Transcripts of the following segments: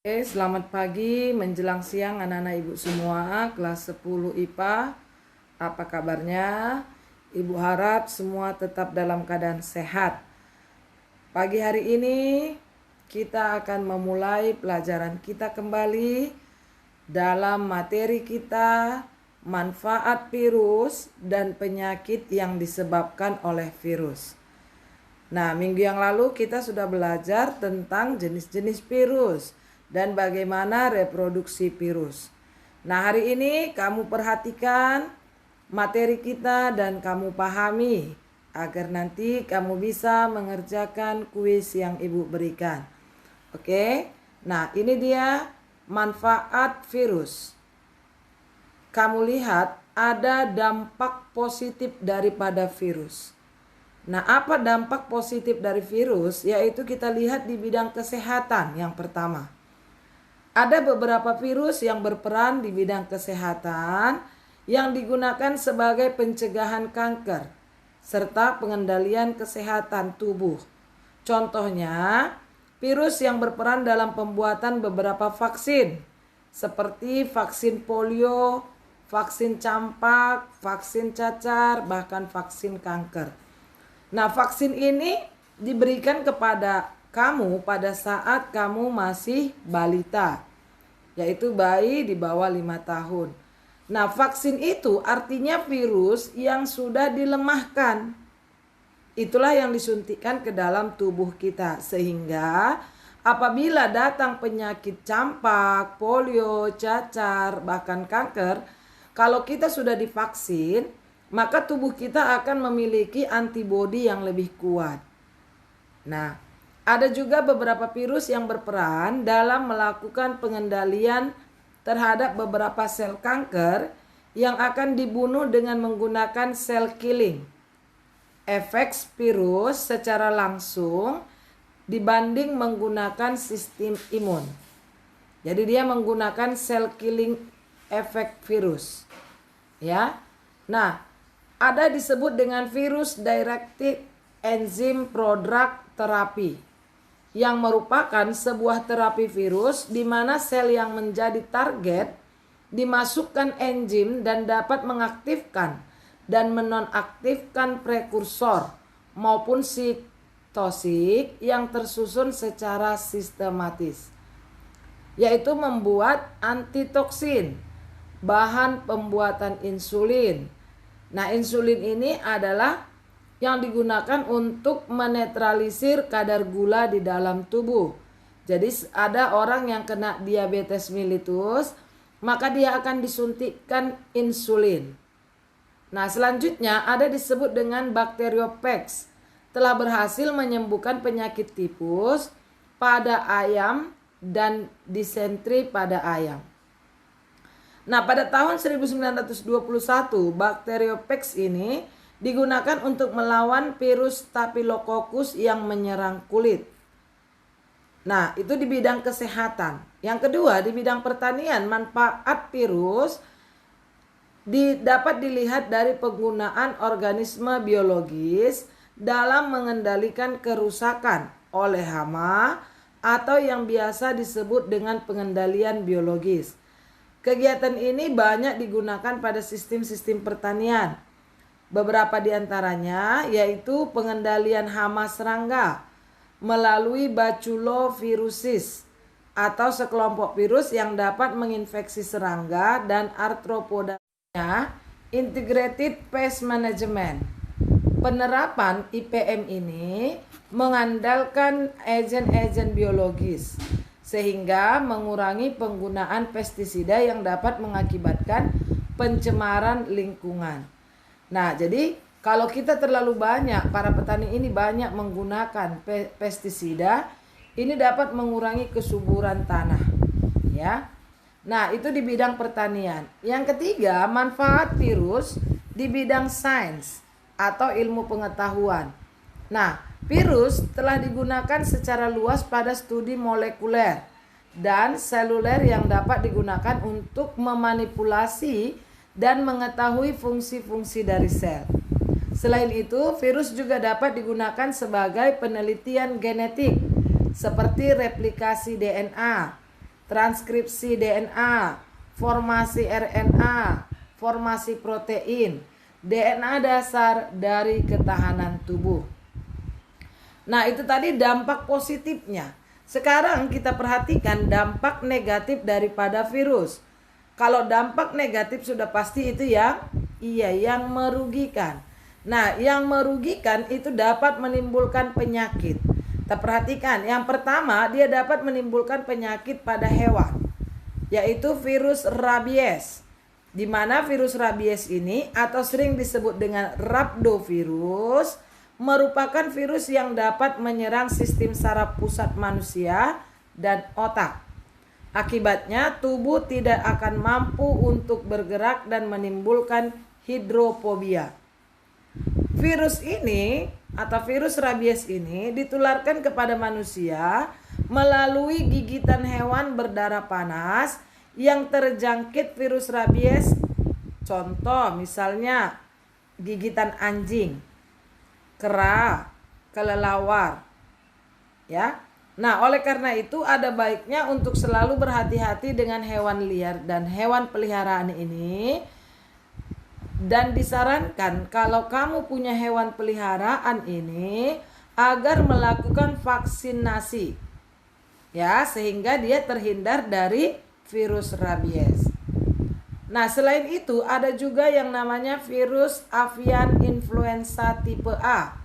Selamat pagi menjelang siang anak-anak ibu semua kelas 10 IPA. Apa kabarnya? Ibu harap semua tetap dalam keadaan sehat. Pagi hari ini kita akan memulai pelajaran kita kembali dalam materi kita manfaat virus dan penyakit yang disebabkan oleh virus. Nah, minggu yang lalu kita sudah belajar tentang jenis-jenis virus dan bagaimana reproduksi virus. Nah, hari ini kamu perhatikan materi kita dan kamu pahami agar nanti kamu bisa mengerjakan kuis yang ibu berikan. Oke, nah ini dia manfaat virus. Kamu lihat ada dampak positif daripada virus. Nah, apa dampak positif dari virus? Yaitu kita lihat di bidang kesehatan yang pertama. Ada beberapa virus yang berperan di bidang kesehatan yang digunakan sebagai pencegahan kanker serta pengendalian kesehatan tubuh. Contohnya, virus yang berperan dalam pembuatan beberapa vaksin seperti vaksin polio, vaksin campak, vaksin cacar, bahkan vaksin kanker. Nah, vaksin ini diberikan kepada kamu pada saat kamu masih balita, yaitu bayi di bawah 5 tahun. Nah, vaksin itu artinya virus yang sudah dilemahkan. Itulah yang disuntikkan ke dalam tubuh kita. Sehingga apabila datang penyakit campak, polio, cacar, bahkan kanker, kalau kita sudah divaksin, maka tubuh kita akan memiliki antibodi yang lebih kuat. Nah, ada juga beberapa virus yang berperan dalam melakukan pengendalian terhadap beberapa sel kanker yang akan dibunuh dengan menggunakan sel killing. Efek virus secara langsung dibanding menggunakan sistem imun. Jadi dia menggunakan sel killing efek virus. Ya. Nah, ada disebut dengan virus directed enzyme prodrug therapy yang merupakan sebuah terapi virus di mana sel yang menjadi target dimasukkan enzim dan dapat mengaktifkan dan menonaktifkan prekursor maupun sitosik yang tersusun secara sistematis, yaitu membuat antitoksin, bahan pembuatan insulin. Nah, insulin ini adalah yang digunakan untuk menetralisir kadar gula di dalam tubuh. Jadi ada orang yang kena diabetes mellitus, maka dia akan disuntikkan insulin. Nah, selanjutnya ada disebut dengan Bacteriopex. Telah berhasil menyembuhkan penyakit tipus pada ayam dan disentri pada ayam. Nah, pada tahun 1921, Bacteriopex ini digunakan untuk melawan virus Staphylococcus yang menyerang kulit. Nah, itu di bidang kesehatan. Yang kedua, di bidang pertanian, manfaat virus dapat dilihat dari penggunaan organisme biologis dalam mengendalikan kerusakan oleh hama atau yang biasa disebut dengan pengendalian biologis. Kegiatan ini banyak digunakan pada sistem-sistem pertanian. Beberapa di antaranya yaitu pengendalian hama serangga melalui baculovirusis atau sekelompok virus yang dapat menginfeksi serangga dan arthropoda. Integrated Pest Management. Penerapan IPM ini mengandalkan agen-agen biologis sehingga mengurangi penggunaan pestisida yang dapat mengakibatkan pencemaran lingkungan. Nah, jadi kalau kita terlalu banyak, para petani ini banyak menggunakan pestisida, ini dapat mengurangi kesuburan tanah, ya. Nah, itu di bidang pertanian. Yang ketiga, manfaat virus di bidang sains atau ilmu pengetahuan. Nah, virus telah digunakan secara luas pada studi molekuler dan seluler yang dapat digunakan untuk memanipulasi dan mengetahui fungsi-fungsi dari sel. Selain itu, virus juga dapat digunakan sebagai penelitian genetik seperti replikasi DNA, transkripsi DNA, formasi RNA, formasi protein, DNA dasar dari ketahanan tubuh. Nah, itu tadi dampak positifnya. Sekarang kita perhatikan dampak negatif daripada virus. Kalau dampak negatif sudah pasti itu yang merugikan. Nah, yang merugikan itu dapat menimbulkan penyakit. Kita perhatikan, yang pertama dia dapat menimbulkan penyakit pada hewan, yaitu virus rabies. Di mana virus rabies ini atau sering disebut dengan rhabdovirus merupakan virus yang dapat menyerang sistem saraf pusat manusia dan otak. Akibatnya tubuh tidak akan mampu untuk bergerak dan menimbulkan hidrophobia. Virus ini atau virus rabies ini ditularkan kepada manusia melalui gigitan hewan berdarah panas yang terjangkit virus rabies. Contoh misalnya gigitan anjing, kera, kelelawar. Ya. Nah, oleh karena itu ada baiknya untuk selalu berhati-hati dengan hewan liar dan hewan peliharaan ini. Dan disarankan kalau kamu punya hewan peliharaan ini agar melakukan vaksinasi. Ya, sehingga dia terhindar dari virus rabies. Nah, selain itu ada juga yang namanya virus avian influenza tipe A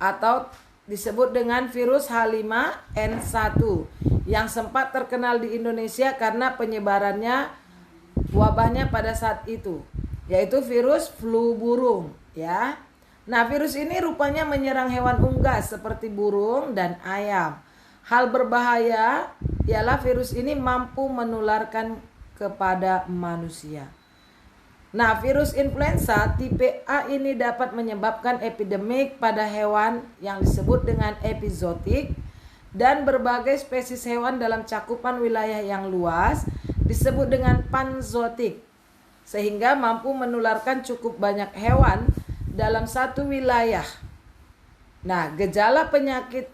atau disebut dengan virus H5N1 yang sempat terkenal di Indonesia karena penyebarannya wabahnya pada saat itu, yaitu virus flu burung, ya. Nah, virus ini rupanya menyerang hewan unggas seperti burung dan ayam. Hal berbahaya ialah virus ini mampu menularkan kepada manusia. Nah, virus influenza tipe A ini dapat menyebabkan epidemik pada hewan yang disebut dengan epizootik dan berbagai spesies hewan dalam cakupan wilayah yang luas disebut dengan panzootik, sehingga mampu menularkan cukup banyak hewan dalam satu wilayah. Nah, gejala penyakit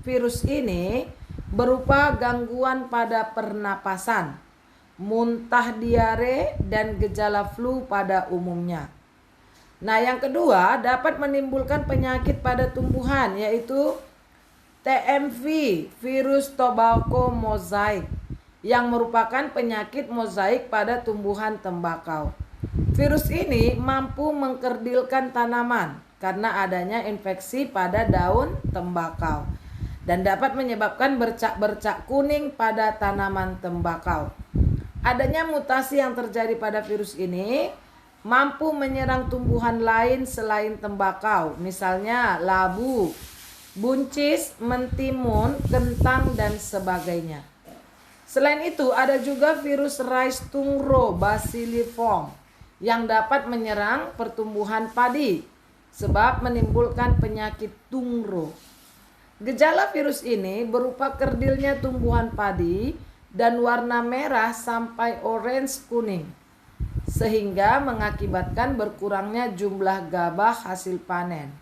virus ini berupa gangguan pada pernapasan, muntah, diare, dan gejala flu pada umumnya. Nah, yang kedua dapat menimbulkan penyakit pada tumbuhan, yaitu TMV, virus tobacco mosaic, yang merupakan penyakit mozaik pada tumbuhan tembakau. Virus ini mampu mengkerdilkan tanaman karena adanya infeksi pada daun tembakau dan dapat menyebabkan bercak-bercak kuning pada tanaman tembakau. Adanya mutasi yang terjadi pada virus ini mampu menyerang tumbuhan lain selain tembakau, misalnya labu, buncis, mentimun, kentang, dan sebagainya. Selain itu ada juga virus Rhizostungro bacilliform yang dapat menyerang pertumbuhan padi sebab menimbulkan penyakit tungro. Gejala virus ini berupa kerdilnya tumbuhan padi dan warna merah sampai orange kuning, sehingga mengakibatkan berkurangnya jumlah gabah hasil panen.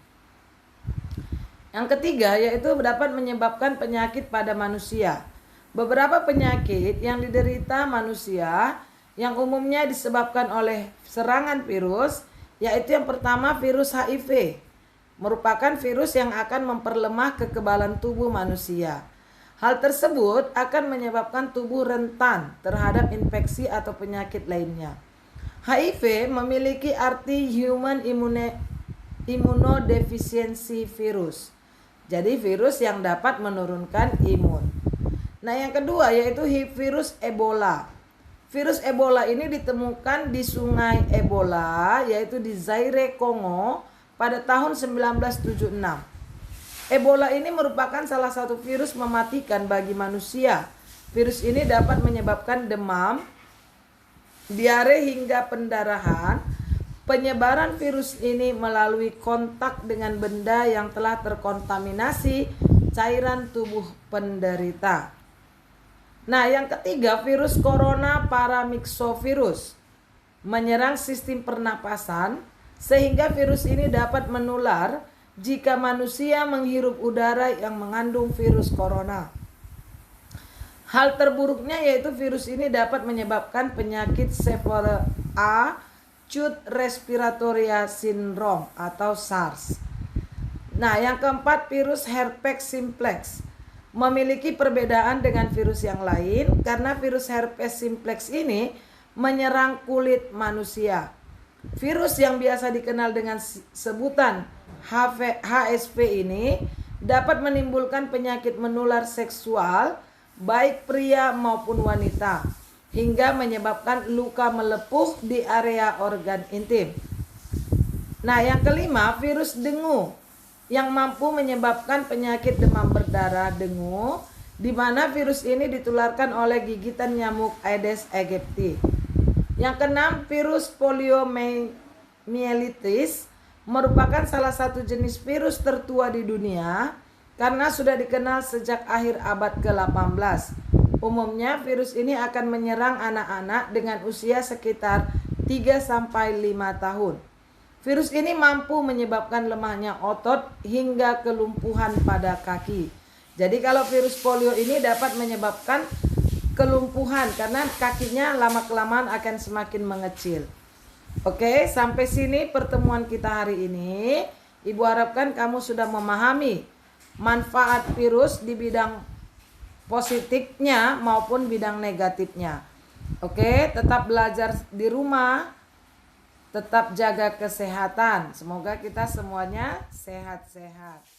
Yang ketiga yaitu dapat menyebabkan penyakit pada manusia. Beberapa penyakit yang diderita manusia yang umumnya disebabkan oleh serangan virus, yaitu yang pertama virus HIV, merupakan virus yang akan memperlemah kekebalan tubuh manusia. Hal tersebut akan menyebabkan tubuh rentan terhadap infeksi atau penyakit lainnya. HIV memiliki arti Human Immunodeficiency Virus. Jadi virus yang dapat menurunkan imun. Nah, yang kedua yaitu virus Ebola. Virus Ebola ini ditemukan di sungai Ebola, yaitu di Zaire, Kongo pada tahun 1976. Ebola ini merupakan salah satu virus mematikan bagi manusia. Virus ini dapat menyebabkan demam, diare hingga pendarahan. Penyebaran virus ini melalui kontak dengan benda yang telah terkontaminasi cairan tubuh penderita. Nah, yang ketiga virus corona paramyxovirus menyerang sistem pernapasan sehingga virus ini dapat menular jika manusia menghirup udara yang mengandung virus corona. Hal terburuknya yaitu virus ini dapat menyebabkan penyakit Severe Acute Respiratory Syndrome atau SARS. Nah, yang keempat, virus herpes simplex memiliki perbedaan dengan virus yang lain karena virus herpes simplex ini menyerang kulit manusia. Virus yang biasa dikenal dengan sebutan HSV ini dapat menimbulkan penyakit menular seksual baik pria maupun wanita hingga menyebabkan luka melepuh di area organ intim. Nah, yang kelima, virus dengue yang mampu menyebabkan penyakit demam berdarah dengue, di mana virus ini ditularkan oleh gigitan nyamuk Aedes aegypti. Yang keenam, virus poliomyelitis merupakan salah satu jenis virus tertua di dunia karena sudah dikenal sejak akhir abad ke-18. Umumnya virus ini akan menyerang anak-anak dengan usia sekitar 3-5 tahun. Virus ini mampu menyebabkan lemahnya otot hingga kelumpuhan pada kaki. Jadi kalau virus polio ini dapat menyebabkan kelumpuhan karena kakinya lama-kelamaan akan semakin mengecil. Oke, sampai sini pertemuan kita hari ini. Ibu harapkan kamu sudah memahami manfaat virus di bidang positifnya maupun bidang negatifnya. Oke, tetap belajar di rumah, tetap jaga kesehatan. Semoga kita semuanya sehat-sehat.